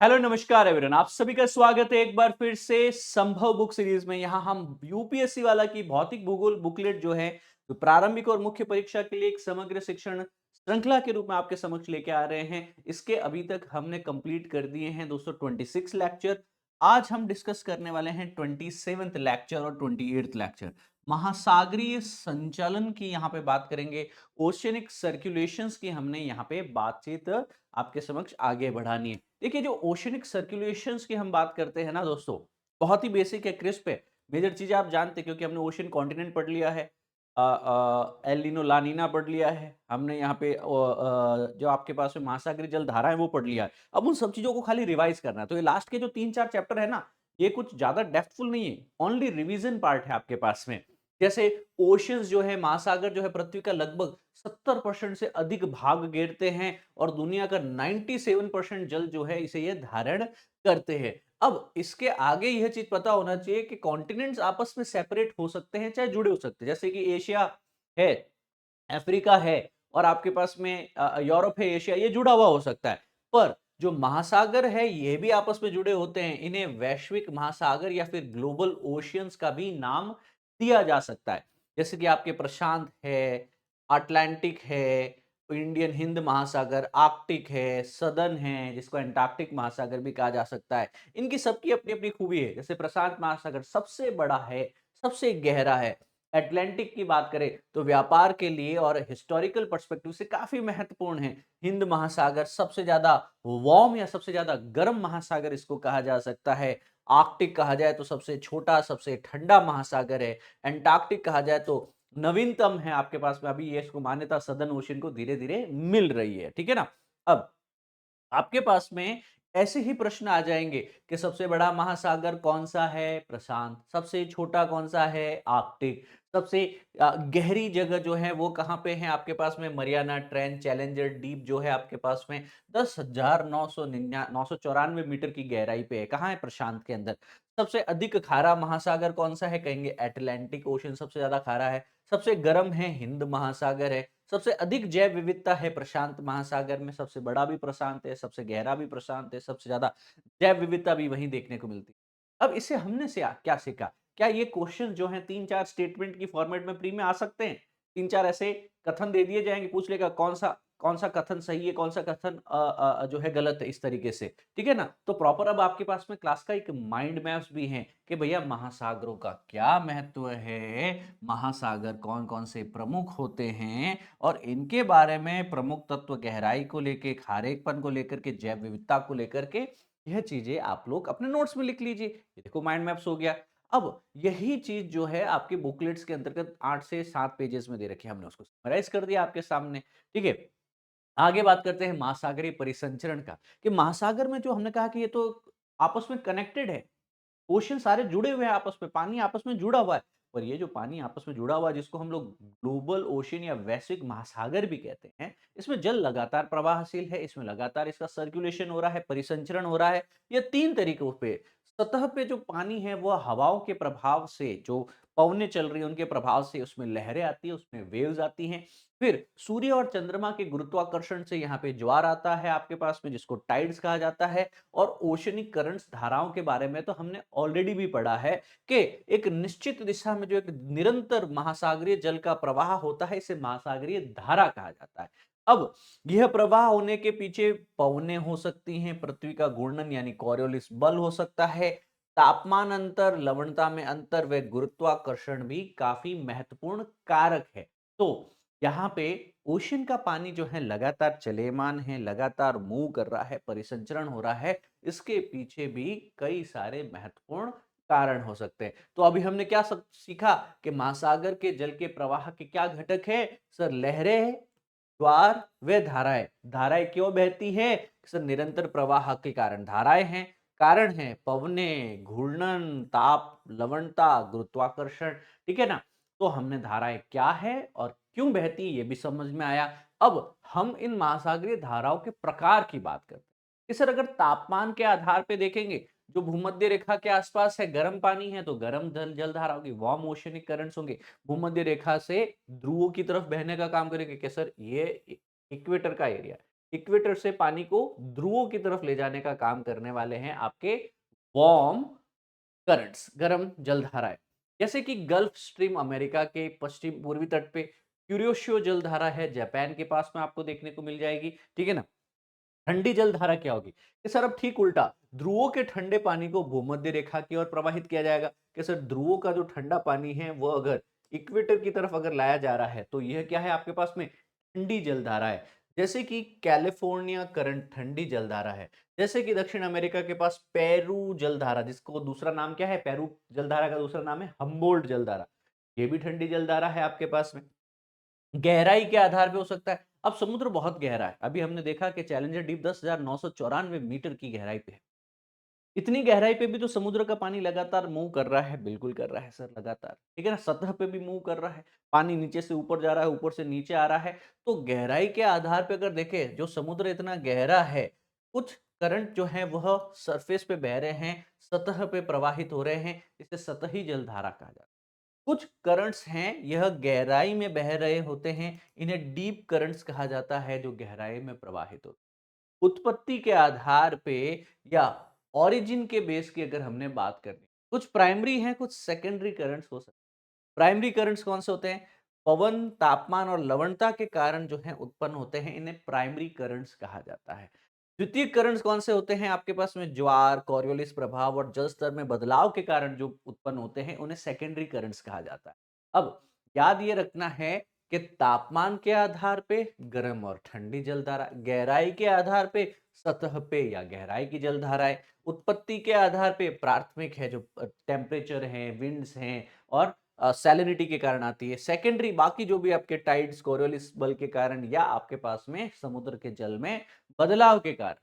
Hello नमस्कार everyone, आप सभी का स्वागत है एक बार फिर से संभव बुक सीरीज में। यहाँ हम यूपीएससी वाला की भौतिक भूगोल बुकलेट जो है जो प्रारंभिक और मुख्य परीक्षा के लिए एक समग्र शिक्षण श्रृंखला के रूप में आपके समक्ष लेके आ रहे हैं। इसके अभी तक हमने कंप्लीट कर दिए हैं दोस्तों 26 लेक्चर। आज हम डिस्कस करने वाले हैं 27th लेक्चर और 28th लेक्चर। महासागरीय संचालन की यहाँ पे बात करेंगे। ओशियनिक सर्कुलेशंस की हमने यहाँ पे बातचीत आपके समक्ष आगे बढ़ानी है। देखिए, जो ओशनिक सर्कुलेशंस की हम बात करते हैं ना दोस्तों, बहुत ही बेसिक है, क्रिस्प है। मेजर चीजें आप जानते हैं क्योंकि हमने ओशन कॉन्टिनेंट पढ़ लिया है, एल नीनो ला नीना पढ़ लिया है हमने यहाँ पे, जो आपके पास में महासागरीय जल धारा है वो पढ़ लिया है। अब उन सब चीजों को खाली रिवाइज करना है। तो ये लास्ट के जो 3-4 चैप्टर है ना, ये कुछ ज्यादा डेप्थफुल नहीं है, ओनली रिवीजन पार्ट है आपके पास में। जैसे ओशंस जो है, महासागर जो है, पृथ्वी का लगभग 70% से अधिक भाग घेरते हैं और दुनिया का 97% जल जो है इसे ये धारण करते हैं। अब इसके आगे यह चीज पता होना चाहिए कि कॉन्टिनेंट्स आपस में सेपरेट हो सकते हैं चाहे जुड़े हो सकते हैं, जैसे कि एशिया है, अफ्रीका है और आपके पास में यूरोप है, एशिया, ये जुड़ा हुआ हो सकता है। पर जो महासागर है ये भी आपस में जुड़े होते हैं। इन्हें वैश्विक महासागर या फिर ग्लोबल ओशियंस का भी नाम दिया जा सकता है। जैसे कि आपके प्रशांत है, अटलांटिक है, इंडियन हिंद महासागर, आर्कटिक है, सदर्न है जिसको एंटार्क्टिक महासागर भी कहा जा सकता है। इनकी सबकी अपनी अपनी खूबी है। जैसे प्रशांत महासागर सबसे बड़ा है, सबसे गहरा है। अटलांटिक की बात करें तो व्यापार के लिए और हिस्टोरिकल पर्सपेक्टिव से काफी महत्वपूर्ण है। हिंद महासागर सबसे ज्यादा वार्म या सबसे ज्यादा गर्म महासागर इसको कहा जा सकता है। आर्कटिक कहा जाए तो सबसे छोटा, सबसे ठंडा महासागर है। एंटार्क्टिक कहा जाए तो नवीनतम है आपके पास में। अभी ये इसको मान्यता सदर्न ओशन को धीरे धीरे मिल रही है, ठीक है ना। अब आपके पास में ऐसे ही प्रश्न आ जाएंगे कि सबसे बड़ा महासागर कौन सा है, प्रशांत। सबसे छोटा कौन सा है, आर्कटिक। सबसे गहरी जगह जो है वो कहाँ पे है आपके पास में, मरियाना ट्रेंच, चैलेंजर डीप जो है आपके पास में 10,994 मीटर की गहराई पे है। कहाँ है, प्रशांत के अंदर। सबसे अधिक खारा महासागर कौन सा है, कहेंगे अटलांटिक ओशन सबसे ज्यादा खारा है। सबसे गर्म है, हिंद महासागर है। सबसे अधिक जैव विविधता है प्रशांत महासागर में। सबसे बड़ा भी प्रशांत है, सबसे गहरा भी प्रशांत है, सबसे ज्यादा जैव विविधता भी वहीं देखने को मिलती है। अब इसे हमने से क्या सीखा, क्या ये क्वेश्चन जो है 3-4 स्टेटमेंट की फॉर्मेट में प्री में आ सकते हैं। 3-4 ऐसे कथन दे दिए जाएंगे, पूछ लेगा कौन सा कथन सही है, कौन सा कथन जो है गलत है, इस तरीके से, ठीक है ना। तो प्रॉपर अब आपके पास में क्लास का एक माइंड मैप्स भी है कि भैया महासागरों का क्या महत्व है, महासागर कौन कौन से प्रमुख होते हैं और इनके बारे में प्रमुख तत्व, गहराई को लेके, खारेपन को लेकर के, जैव विविधता को लेकर के, यह चीजें आप लोग अपने नोट्स में लिख लीजिए। ये देखो माइंड मैप्स हो गया। अब यही चीज जो है आपके बुकलेट्स के अंतर्गत 8 से 7 पेजेस में दे रखी है, हमने उसको समराइज कर दिया आपके सामने, ठीक है। आगे बात करते हैं महासागरीय परिसंचरण का, कि महासागर में जो हमने कहा कि ये तो आपस में कनेक्टेड है, ओशन सारे जुड़े हुए हैं आपस में, पानी आपस में जुड़ा हुआ है। पर ये जो पानी आपस में जुड़ा हुआ है जिसको हम लोग ग्लोबल ओशन या वैश्विक महासागर भी कहते हैं, इसमें जल लगातार प्रवाहशील है, इसमें लगातार इसका सर्कुलेशन हो रहा है, परिसंचरण हो रहा है। ये 3 तरीकों पे, सतह पे जो पानी है वो हवाओं के प्रभाव से, जो पवनें चल रही है उनके प्रभाव से उसमें लहरें आती है, उसमें वेव्स आती हैं। फिर सूर्य और चंद्रमा के गुरुत्वाकर्षण से यहाँ पे ज्वार आता है आपके पास में, जिसको टाइड्स कहा जाता है। और ओशनिक करंट्स, धाराओं के बारे में तो हमने ऑलरेडी भी पढ़ा है कि एक निश्चित दिशा में जो एक निरंतर महासागरीय जल का प्रवाह होता है इसे महासागरीय धारा कहा जाता है। अब यह प्रवाह होने के पीछे पवनें हो सकती हैं, पृथ्वी का घूर्णन यानी कॉरियोलिस बल हो सकता है, तापमान अंतर, लवणता में अंतर व गुरुत्वाकर्षण भी काफी महत्वपूर्ण कारक है। तो यहाँ पे ओशन का पानी जो है लगातार चलेमान है, लगातार मूव कर रहा है, परिसंचरण हो रहा है। इसके पीछे भी कई सारे महत्वपूर्ण कारण हो सकते हैं। तो अभी हमने क्या सीखा कि महासागर के जल के प्रवाह के क्या घटक है, सर, लहरें, ज्वार व धाराएं। धाराएं क्यों बहती है, सर, निरंतर प्रवाह के कारण धाराएं हैं। कारण है पवने, घूर्णन, ताप, लवणता, गुरुत्वाकर्षण, ठीक है ना। तो हमने धाराएं क्या है और क्यों बहती है ये भी समझ में आया। अब हम इन महासागरीय धाराओं के प्रकार की बात करते हैं कि सर अगर तापमान के आधार पे देखेंगे, जो भूमध्य रेखा के आसपास है गर्म पानी है तो गर्म जल धारा होगी, वार्म ओशनिक करंट्स होंगे। भूमध्य रेखा से ध्रुवों की तरफ बहने का काम करेंगे कि सर ये इक्वेटर का एरिया है, इक्वेटर से पानी को ध्रुवों की तरफ ले जाने का काम करने वाले हैं आपके वार्म करंट्स, गर्म जलधाराएं। जैसे कि गल्फ स्ट्रीम अमेरिका के पश्चिम पूर्वी तट पे, क्यूरियोशियो जलधारा है जापान के पास में आपको देखने को मिल जाएगी, ठीक है ना। ठंडी जलधारा क्या होगी कि सर अब ठीक उल्टा, ध्रुवों के ठंडे पानी को भूमध्य रेखा की ओर प्रवाहित किया जाएगा कि सर ध्रुवों का जो ठंडा पानी है वो अगर इक्वेटर की तरफ अगर लाया जा रहा है तो यह क्या है आपके पास में ठंडी जलधारा है। जैसे कि कैलिफोर्निया करंट ठंडी जलधारा है। जैसे कि दक्षिण अमेरिका के पास पेरू जलधारा, जिसको दूसरा नाम क्या है, पेरू जलधारा का दूसरा नाम है हम्बोल्ट जलधारा, ये भी ठंडी जलधारा है आपके पास में। गहराई के आधार पे हो सकता है। अब समुद्र बहुत गहरा है, अभी हमने देखा कि चैलेंजर डीप 10,994 मीटर की गहराई पे है। इतनी गहराई पे भी तो समुद्र का पानी लगातार मूव कर रहा है, बिल्कुल कर रहा है सर लगातार, ठीक है ना। सतह पे भी मूव कर रहा है, पानी नीचे से ऊपर जा रहा है, ऊपर से नीचे आ रहा है। तो गहराई के आधार पे अगर देखें, जो समुद्र इतना गहरा है, कुछ करंट जो है वह सरफेस पे बह रहे हैं, सतह पे प्रवाहित हो रहे हैं, इसे सतही जलधारा कहा जाता है। कुछ करंट्स हैं यह गहराई में बह रहे होते हैं, इन्हें डीप करंट्स कहा जाता है, जो गहराई में प्रवाहित होते हैं। उत्पत्ति के आधार पे या ओरिजिन के बेस की अगर हमने बात करनी, कुछ प्राइमरी हैं, कुछ सेकेंडरी करंट्स हो सकते हैं। प्राइमरी करंट्स कौन से होते हैं? पवन, तापमान और लवणता के कारण जो है उत्पन्न होते हैं, इन्हें प्राइमरी करंट्स कहा जाता है। द्वितीयक करंट्स कौन से होते हैं आपके पास में? ज्वार, कॉरियोलिस प्रभाव और जल स्तर में बदलाव के कारण जो उत्पन्न होते हैं, उन्हें सेकेंडरी करंट्स कहा जाता है। अब याद ये रखना है कि तापमान के आधार पे गर्म और ठंडी जलधारा, गहराई के आधार पे सतह पे या गहराई की जलधाराएं, उत्पत्ति के आधार पे प्राथमिक है जो टेम्परेचर है, विंड्स हैं और सैलिनिटी के कारण आती है। सेकेंडरी बाकी जो भी आपके टाइड्स, कोरियोलिस बल के कारण या आपके पास में समुद्र के जल में बदलाव के कारण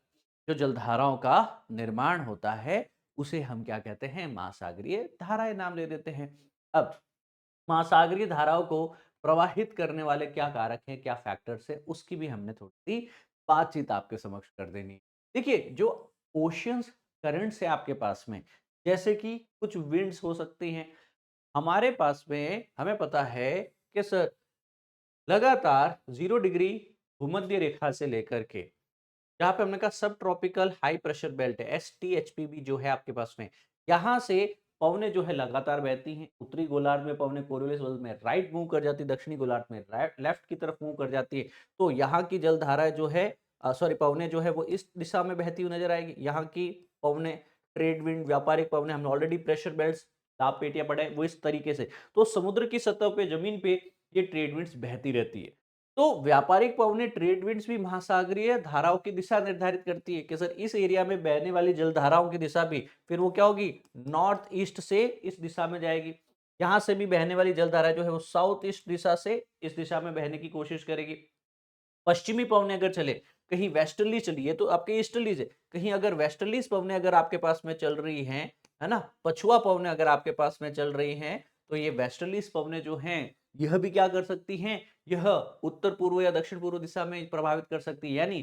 जो जलधाराओं का निर्माण होता है, उसे हम क्या कहते हैं? महासागरीय धाराएं नाम दे देते हैं। अब महासागरीय धाराओं को प्रवाहित करने वाले क्या कारक हैं, क्या फैक्टर्स हैं, उसकी भी हमने थोड़ी सी बातचीत आपके समक्ष कर देनी है। देखिए, जो ओशियंस करंट्स है आपके पास में, जैसे कि कुछ विंड्स हो सकती हैं हमारे पास में, हमें पता है कि सर लगातार 0 डिग्री भूमध्य रेखा से लेकर के जहाँ पे हमने कहा सब ट्रॉपिकल हाई प्रेशर बेल्ट है, STHPB जो है आपके पास में, यहाँ से पवनें जो है लगातार बहती हैं। उत्तरी गोलार्ध में पवनें कोरियोलिस बल में राइट मूव कर जाती है, दक्षिणी गोलार्ध में राइट लेफ्ट की तरफ मूव कर जाती है। तो यहाँ की जलधारा जो है सॉरी पवनें जो है वो इस दिशा में बहती हुई नजर आएगी। यहाँ की पवनें ट्रेड विंड, व्यापारिक पवनें, हमने ऑलरेडी प्रेशर बेल्ट दाब पेटियां पढ़े वो इस तरीके से। तो समुद्र की सतह पे, जमीन पे ये ट्रेड विंड्स बहती रहती है। तो व्यापारिक पवनें, ट्रेड विंड्स भी महासागरीय धाराओं की दिशा निर्धारित करती है कि सर इस एरिया में बहने वाली जल धाराओं की दिशा भी फिर वो क्या होगी? नॉर्थ ईस्ट से इस दिशा में जाएगी। यहाँ से भी बहने वाली जल धारा जो है वो साउथ ईस्ट दिशा से इस दिशा में बहने की कोशिश करेगी। पश्चिमी पवनें अगर चले, कहीं वेस्टर्ली चली, ये तो आपके ईस्टर्लीज है, कहीं अगर वेस्टर्लीज पवनें अगर आपके पास में चल रही हैं, है ना, पछुआ पवनें अगर आपके पास में चल रही हैं, तो ये वेस्टर्लीज पवनें जो हैं यह भी क्या कर सकती हैं? यह उत्तर पूर्व या दक्षिण पूर्व दिशा में प्रभावित कर सकती है। यानी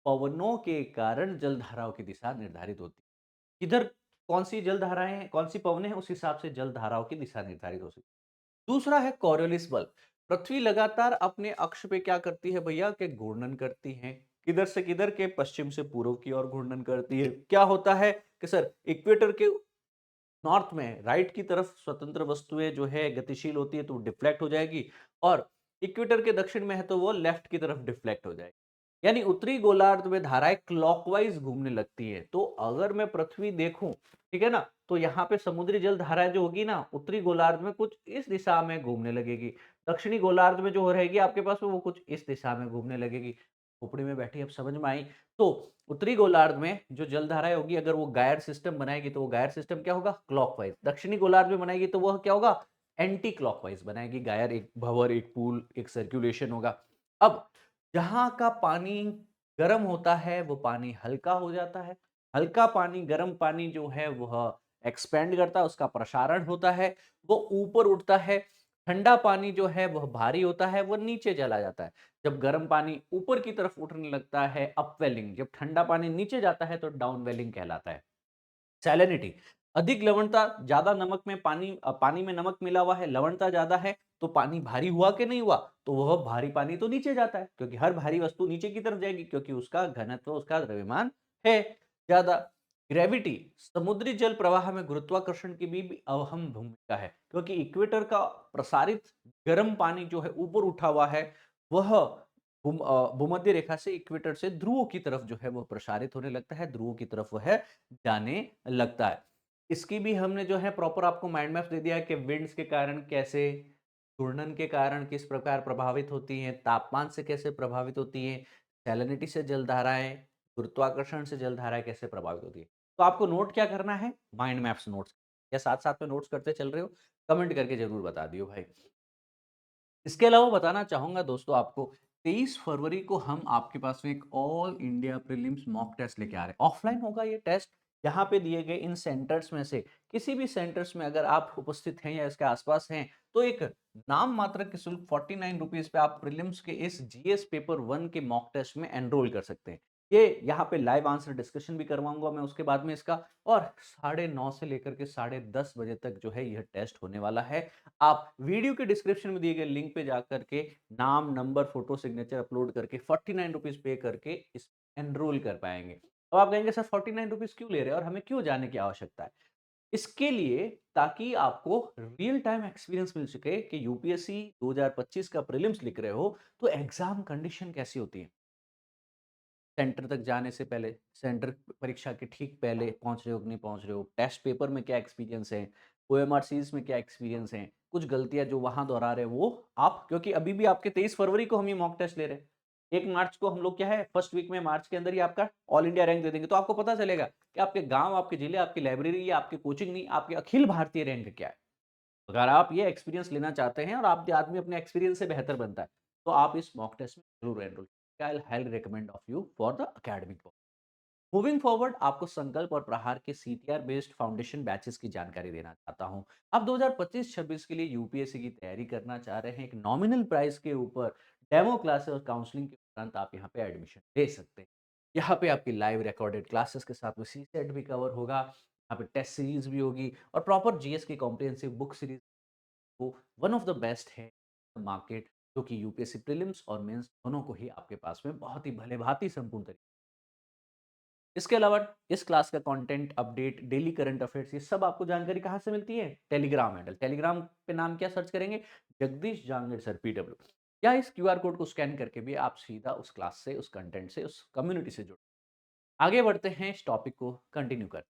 पवनों के कारण जलधाराओं की दिशा निर्धारित होती है। इधर कौन सी जलधाराएं हैं, कौन सी पवनें हैं, उस हिसाब से जलधाराओं की दिशा निर्धारित हो सकती है। दूसरा है कॉरियोलिस बल। पृथ्वी लगातार अपने अक्ष पे क्या करती है भैया? के घूर्णन करती है। किधर से किधर के? पश्चिम से पूर्व की ओर घूर्णन करती है। क्या होता है कि सर इक्वेटर के नॉर्थ में राइट की तरफ स्वतंत्र वस्तुएं जो है गतिशील होती है तो डिफ्लेक्ट हो जाएगी, और इक्वेटर के दक्षिण में है तो वो लेफ्ट की तरफ डिफ्लेक्ट हो जाएगी। यानी उत्तरी गोलार्ध में धाराएं क्लॉकवाइज घूमने लगती है। तो अगर मैं पृथ्वी देखूं, ठीक है ना, तो यहाँ पे समुद्री जल धाराएं जो होगी ना, उत्तरी गोलार्ध में कुछ इस दिशा में घूमने लगेगी, दक्षिणी गोलार्ध में जो रहेगी आपके पास में वो कुछ इस दिशा में घूमने लगेगी। खोपड़ी में बैठी अब समझ में आई। तो उत्तरी गोलार्ध में जो जलधाराएं होगी, अगर वो गायर सिस्टम बनाएगी तो वो गायर सिस्टम क्या होगा? क्लॉकवाइज। दक्षिणी गोलार्ध में बनाएगी तो वह क्या होगा? एंटी क्लॉकवाइज बनाएगी। गायर एक भंवर, एक पूल, एक सर्कुलेशन होगा। अब जहां का पानी गर्म होता है वो पानी हल्का हो जाता है। हल्का पानी, गर्म पानी जो है वह एक्सपेंड करता है, उसका प्रसारण होता है, वो ऊपर उठता है। ठंडा पानी जो है वह भारी होता है, वो नीचे चला जाता है। जब गर्म पानी ऊपर की तरफ उठने लगता है, अपवेलिंग, जब ठंडा पानी नीचे जाता है तो डाउनवेलिंग कहलाता है। सैलिनिटी, अधिक लवणता, ज्यादा नमक में पानी में नमक मिला हुआ है, लवणता ज्यादा है, तो पानी भारी हुआ कि नहीं हुआ? तो वह भारी पानी तो नीचे जाता है, क्योंकि हर भारी वस्तु नीचे की तरफ जाएगी, क्योंकि उसका घनत्व, उसका द्रव्यमान है ज़्यादा। ग्रेविटी, समुद्री जल प्रवाह में गुरुत्वाकर्षण की भी अहम भूमिका है, क्योंकि इक्वेटर का प्रसारित गर्म पानी जो है ऊपर उठा हुआ है, वह भूमध्य रेखा से इक्वेटर से ध्रुवों की तरफ जो है वह प्रसारित होने लगता है, ध्रुवों की तरफ वह जाने लगता है। इसकी भी हमने जो है प्रॉपर आपको माइंड मैप दे दिया है कि विंड्स के कारण कैसे, घूर्णन के कारण किस प्रकार प्रभावित होती हैं, तापमान से कैसे प्रभावित होती हैं, सैलिनिटी से जलधाराएँ, गुरुत्वाकर्षण से जलधाराएँ कैसे प्रभावित होती है। तो आपको नोट क्या करना है? माइंड मैप्स नोट्स, या साथ-साथ में नोट्स करते चल रहे हो? कमेंट करके ज़रूर बता दियो भाई। इसके अलावा बताना चाहूँगा दोस्तों आपको, 23 फरवरी को हम आपके पास में एक all India prelims mock test लेके आ रहे हैं। ऑफलाइन होगा ये टेस्ट, यहाँ पे दिए गए इन सेंटर्स में से किसी भी सेंटर्स में अगर आप उपस्थित हैं या इसके आसपास हैं, तो एक नाम मात्र के शुल्क 49 रुपीज़ पे आप प्रीलिम्स के इस जीएस पेपर 1 के मॉक टेस्ट में एनरोल कर सकते हैं। ये यहाँ पे लाइव आंसर डिस्कशन भी करवाऊँगा मैं उसके बाद में इसका, और 9:30 से लेकर के 10:30 बजे तक जो है यह टेस्ट होने वाला है। आप वीडियो के डिस्क्रिप्शन में दिए गए लिंक पे जाकर के नाम, नंबर, फोटो, सिग्नेचर अपलोड करके 49 रुपीज़ पे करके इस एनरोल कर पाएँगे। अब आप कहेंगे सर 49 रुपीज़ क्यों ले रहे हैं और हमें क्यों जाने की आवश्यकता है? इसके लिए, ताकि आपको रियल टाइम एक्सपीरियंस मिल सके कि यूपीएससी 2025 का प्रीलिम्स लिख रहे हो, तो एग्ज़ाम कंडीशन कैसी होती है? सेंटर तक जाने से पहले, सेंटर परीक्षा के ठीक पहले पहुँच रहे हो कि नहीं पहुँच रहे हो, टेस्ट पेपर में क्या एक्सपीरियंस है, ओएमआर सीरीज़ में क्या एक्सपीरियंस है, कुछ गलतियाँ जो वहाँ दोहरा रहे हैं वो आप, क्योंकि अभी भी आपके 23 फरवरी को हम ये मॉक टेस्ट ले रहे हैं। 1 मार्च को हम लोग क्या है, फर्स्ट वीक में मार्च के अंदर ही आपका ऑल इंडिया रैंक दे देंगे, तो आपको पता चलेगा कि आपके गाँव, आपके जिले, आपकी लाइब्रेरी या आपकी कोचिंग नहीं, आपके अखिल भारतीय रैंक क्या है। अगर आप ये एक्सपीरियंस लेना चाहते हैं और आप आदमी अपने एक्सपीरियंस से बेहतर बनता है, तो आप इस मॉक टेस्ट में ज़रूर enrol, I highly recommend of you for the academic. Moving forward, आपको संकल्प और प्रहार के सीटीआर बेस्ड फाउंडेशन बैचेस की जानकारी देना चाहता हूं। आप 2025-26 के लिए यूपीएससी की तैयारी करना चाह रहे हैं, एक नॉमिनल प्राइस के ऊपर डेमो क्लासेस और काउंसलिंग के उपरांत आप यहां पे एडमिशन ले सकते हैं। यहाँ पे आपकी लाइव रिकॉर्डेड क्लासेस के साथ में सी सेट भी कवर होगा, यहाँ पे टेस्ट सीरीज भी होगी, और प्रॉपर जीएस की कॉम्प्रिहेंसिव बुक सीरीज को वन ऑफ द बेस्ट है मार्केट, जो कि यूपीएससी प्रीलिम्स और मेंस दोनों को ही आपके पास में बहुत ही भले भांति संपूर्ण तरीके। इसके अलावा इस क्लास का content, update, daily current affairs, ये सब आपको जानकारी कहाँ से मिलती है? टेलीग्राम हैंडल, टेलीग्राम पे नाम क्या सर्च करेंगे? जगदीश जांगड़ सर पीडब्ल्यू, या इस क्यूआर कोड को स्कैन करके भी आप सीधा उस क्लास से, उस कंटेंट से, उस कम्युनिटी से जुड़। आगे बढ़ते हैं, इस टॉपिक को कंटिन्यू कर।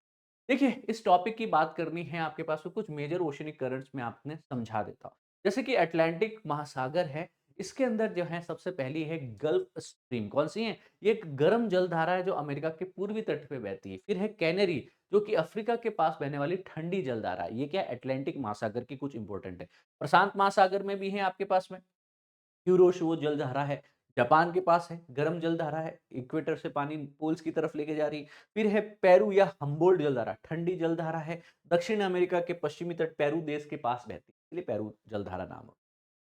देखिए, इस टॉपिक की बात करनी है आपके पास में, कुछ मेजर ओशियनिक करंट्स में आपने समझा देता हूँ। जैसे कि अटलांटिक महासागर है, इसके अंदर जो है सबसे पहली है गल्फ स्ट्रीम। कौन सी है? ये एक गर्म जलधारा है जो अमेरिका के पूर्वी तट पे बहती है। फिर है कैनरी, जो कि अफ्रीका के पास बहने वाली ठंडी जलधारा है। ये क्या है? अटलांटिक महासागर की कुछ इंपॉर्टेंट है। प्रशांत महासागर में भी है आपके पास में क्यूरोशो जलधारा है, जापान के पास है, गर्म जलधारा है, इक्वेटर से पानी पोल्स की तरफ लेके जा रही है। फिर है पेरू या हम्बोल्ट जलधारा, ठंडी जलधारा है, दक्षिण अमेरिका के पश्चिमी तट पेरू देश के पास बहती है, इसलिए पेरू जलधारा नाम है।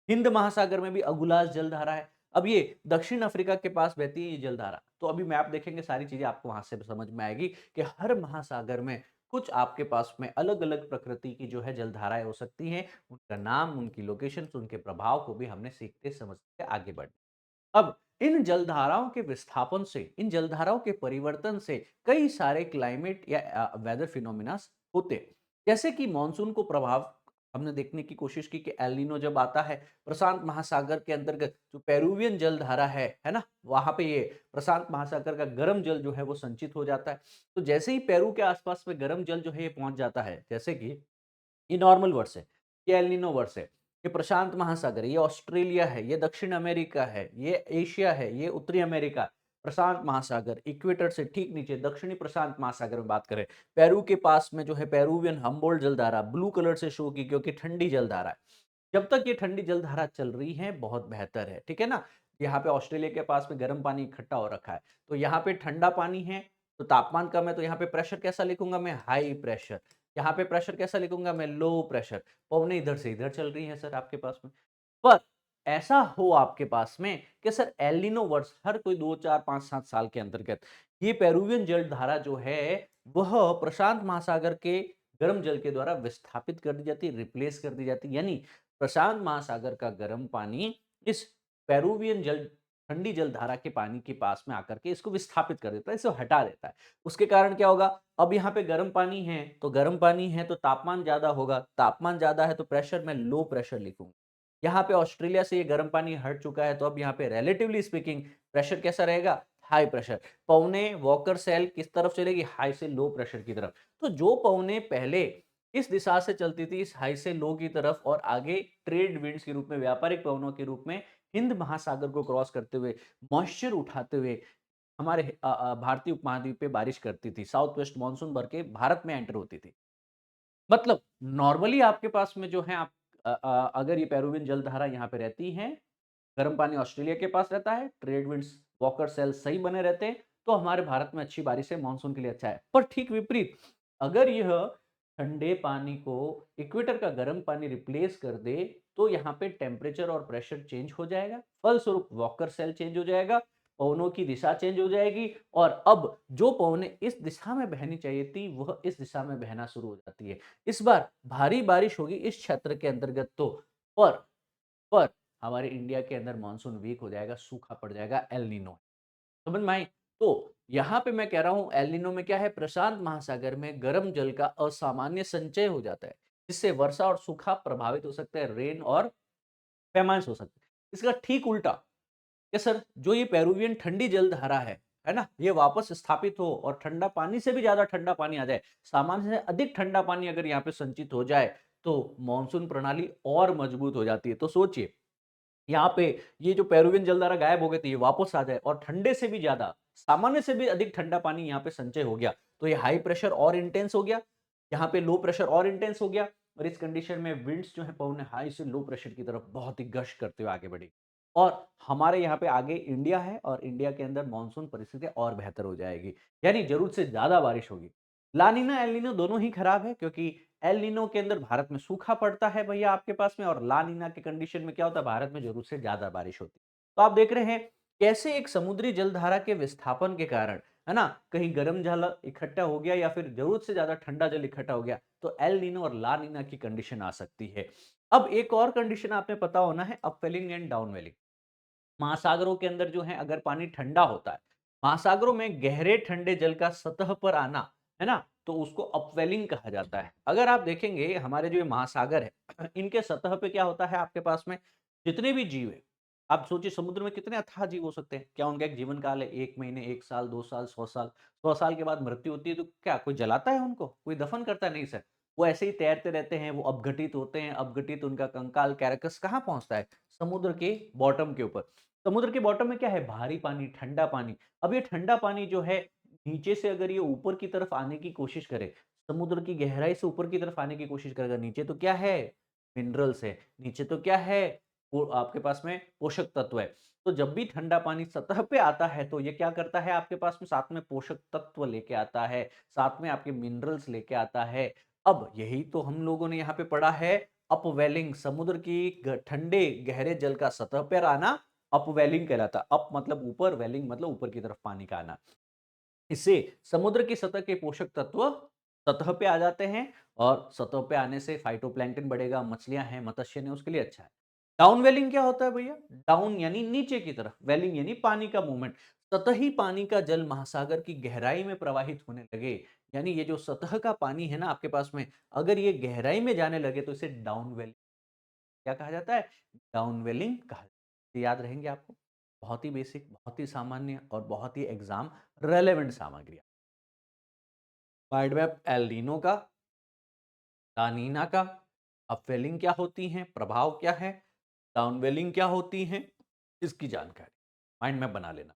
हिंद महासागर में भी अगुलास जलधारा है। अब ये दक्षिण अफ्रीका के पास बहती है ये जलधारा। तो अभी मैप देखेंगे, सारी चीजें आपको वहां से समझ में आएगी कि हर महासागर में कुछ आपके पास में अलग-अलग प्रकृति की जो है जलधाराएं हो सकती हैं। उनका नाम, उनकी लोकेशंस, उनके प्रभाव को भी हमने सीखते समझते आगे बढ़। अब इन जलधाराओं के विस्थापन से, इन जलधाराओं के परिवर्तन से कई सारे क्लाइमेट या वेदर फिनोमिना होते हैं। जैसे कि मॉनसून को प्रभाव हमने देखने की कोशिश की कि एल नीनो जब आता है, प्रशांत महासागर के अंतर्गत जो पेरुवियन जलधारा है ना? वहाँ पे ये प्रशांत महासागर का गर्म जल जो है वो संचित हो जाता है। तो जैसे ही पेरू के आसपास में गर्म जल जो है ये पहुँच जाता है, जैसे कि ये नॉर्मल वर्ष है, ये एल नीनो वर्ष है, ये प्रशांत महासागर है, ये ऑस्ट्रेलिया है, ये दक्षिण अमेरिका है, ये एशिया है, ये उत्तरी अमेरिका, प्रशांत महासागर, इक्वेटर से ठीक नीचे दक्षिणी प्रशांत महासागर में बात करें, पेरू के पास में जो है पेरूवियन हम्बोल्ट जलधारा ब्लू कलर से शो की, क्योंकि ठंडी जलधारा है। जब तक ये ठंडी जलधारा चल रही है बहुत बेहतर है, ठीक है ना? यहाँ पे ऑस्ट्रेलिया के पास में गर्म पानी इकट्ठा हो रखा है, तो यहाँ पे ठंडा पानी है, तो तापमान कम है, तो यहाँ पे प्रेशर कैसा लिखूंगा मैं? High pressure. यहाँ पे प्रेशर कैसा लिखूंगा मैं? Low pressure. पवने इधर से इधर चल रही है सर आपके पास में। पर ऐसा हो आपके पास में कि सर एल नीनो वर्ष हर कोई 2, 4, 5, 7 साल के अंतर्गत ये पेरुवियन जलधारा जो है वह प्रशांत महासागर के गर्म जल के द्वारा विस्थापित कर दी जाती है, रिप्लेस कर दी जाती है। यानी प्रशांत महासागर का गर्म पानी इस पेरुवियन जल ठंडी जलधारा के पानी के पास में आकर के इसको विस्थापित कर देता है, इसे हटा देता है। उसके कारण क्या होगा, अब यहाँ पे गर्म पानी है, तो गर्म पानी है तो तापमान ज़्यादा होगा, तापमान ज़्यादा है तो प्रेशर मैं लो प्रेशर लिखूँगा। यहाँ पे ऑस्ट्रेलिया से ये गर्म पानी हट चुका है, तो अब यहाँ पे रिलेटिवली स्पीकिंग प्रेशर कैसा रहेगा? High pressure. पौने वॉकर सेल किस तरफ चलेगी? हाई से लो प्रेशर की तरफ। तो जो पौने पहले इस दिशा से चलती थी, इस हाई से लो की तरफ, और आगे ट्रेड विंड्स के रूप में, व्यापारिक पवनों के रूप में हिंद महासागर को क्रॉस करते हुए, मॉइस्चर उठाते हुए हमारे भारतीय उपमहाद्वीप पे बारिश करती थी। साउथ वेस्ट मानसून भर के भारत में एंटर होती थी। मतलब नॉर्मली आपके पास में जो है, आप अगर ये पेरुवियन जलधारा यहाँ पे रहती है, गर्म पानी ऑस्ट्रेलिया के पास रहता है, ट्रेड विंड्स, वॉकर सेल सही बने रहते हैं, तो हमारे भारत में अच्छी बारिश है, मानसून के लिए अच्छा है। पर ठीक विपरीत, अगर यह ठंडे पानी को इक्वेटर का गर्म पानी रिप्लेस कर दे, तो यहाँ पे टेम्परेचर और प्रेशर चेंज हो जाएगा, फलस्वरूप वॉकर सेल चेंज हो जाएगा, पवनों की दिशा चेंज हो जाएगी, और अब जो पवनें इस दिशा में बहनी चाहिए थी, वह इस दिशा में बहना शुरू हो जाती है। इस बार भारी बारिश होगी इस क्षेत्र के अंतर्गत, तो पर पर हमारे इंडिया के अंदर मानसून वीक हो जाएगा, सूखा पड़ जाएगा, एल नीनो। समझ में आई? तो यहाँ पे मैं कह रहा हूँ, एल नीनो में क्या है, प्रशांत महासागर में गर्म जल का असामान्य संचय हो जाता है, जिससे वर्षा और सूखा प्रभावित हो सकता है, रेन और पैमाइश हो सकते हैं। इसका ठीक उल्टा, कि सर जो ये पेरुवियन ठंडी जलधारा है ना? ये वापस स्थापित हो और ठंडा पानी से भी ज़्यादा ठंडा पानी आ जाए, सामान्य से अधिक ठंडा पानी अगर यहाँ पे संचित हो जाए, तो मानसून प्रणाली और मजबूत हो जाती है। तो सोचिए, यहाँ पे ये जो पेरुवियन जलधारा गायब हो गई थी, ये वापस आ जाए और ठंडे से भी ज़्यादा, सामान्य से भी अधिक ठंडा पानी यहाँ पे संचय हो गया, तो ये हाई प्रेशर और इंटेंस हो गया, यहाँ पे लो प्रेशर और इंटेंस हो गया, और इस कंडीशन में विंड्स जो है पवन हाई से लो प्रेशर की तरफ बहुत ही गश्त करते हुए आगे बढ़ी, और हमारे यहाँ पे आगे इंडिया है, और इंडिया के अंदर मानसून परिस्थितियाँ और बेहतर हो जाएगी, यानी जरूरत से ज़्यादा बारिश होगी। लानिना एल नीनो दोनों ही खराब है, क्योंकि एल नीनो के अंदर भारत में सूखा पड़ता है भैया आपके पास में, और ला नीना के कंडीशन में क्या होता है, भारत में जरूरत से ज्यादा बारिश होती है। तो आप देख रहे हैं कैसे एक समुद्री जलधारा के विस्थापन के कारण, है ना, कहीं गर्म जल इकट्ठा हो गया या फिर जरूरत से ज्यादा ठंडा जल इकट्ठा हो गया, तो एल नीनो और ला नीना की कंडीशन आ सकती है। अब एक और कंडीशन आपने पता होना है, अपवेलिंग एंड डाउनवेलिंग। महासागरों के अंदर जो है, अगर पानी ठंडा होता है, महासागरों में गहरे ठंडे जल का सतह पर आना, है ना, तो उसको अपवेलिंग कहा जाता है। अगर आप देखेंगे हमारे जो ये महासागर है, इनके सतह पे क्या होता है आपके पास में, जितने भी जीव है, आप सोचिए समुद्र में कितने अथाह जीव हो सकते हैं, क्या उनका एक जीवन काल है, 1 महीने, 1 साल, 2 साल, 100 साल, 100 साल के बाद मृत्यु होती है, तो क्या कोई जलाता है उनको, कोई दफन करता है? नहीं सर, वो ऐसे ही तैरते रहते हैं, वो अपघटित होते हैं, अपघटित उनका कंकाल, कैरेकस कहाँ पहुंचता है, समुद्र के बॉटम के ऊपर। समुद्र के बॉटम में क्या है, भारी पानी, ठंडा पानी। अब ये ठंडा पानी जो है, नीचे से अगर ये ऊपर की तरफ आने की कोशिश करे, समुद्र की गहराई से ऊपर की तरफ आने की कोशिश करेगा, नीचे तो क्या है, मिनरल्स है, नीचे तो क्या है, वो आपके पास में पोषक तत्व है। तो जब भी ठंडा पानी सतह पे आता है, तो ये क्या करता है आपके पास में, साथ में पोषक तत्व लेके आता है, साथ में आपके मिनरल्स लेके आता है। अब यही तो हम लोगों ने यहाँ पे पढ़ा है, अपवेलिंग, समुद्र की ठंडे गहरे जल का सतह पर आना अपवेलिंग कहलाता है। अप मतलब ऊपर, वेलिंग मतलब ऊपर की तरफ पानी का आना। इससे समुद्र की सतह के पोषक तत्व सतह पे आ जाते हैं, और सतह पे आने से फाइटोप्लैंक्टन बढ़ेगा, मछलियां हैं, मत्स्य ने उसके लिए अच्छा है। डाउन वेलिंग क्या होता है भैया, डाउन यानी नीचे की तरफ, वेलिंग यानी पानी का मूवमेंट। सतही पानी का जल महासागर की गहराई में प्रवाहित होने लगे, यानी ये जो सतह का पानी है ना आपके पास में, अगर ये गहराई में जाने लगे, तो इसे डाउन वेलिंग क्या कहा जाता है, डाउनवेलिंग कहा जाता है। ये याद रहेंगे आपको, बहुत ही बेसिक, बहुत ही सामान्य और बहुत ही एग्जाम रेलेवेंट सामग्री। वाइड वेब एल नीनो का, लानीना का, अपवेलिंग क्या होती है, प्रभाव क्या है, डाउनवेलिंग क्या होती है, इसकी जानकारी माइंड मैप बना लेना।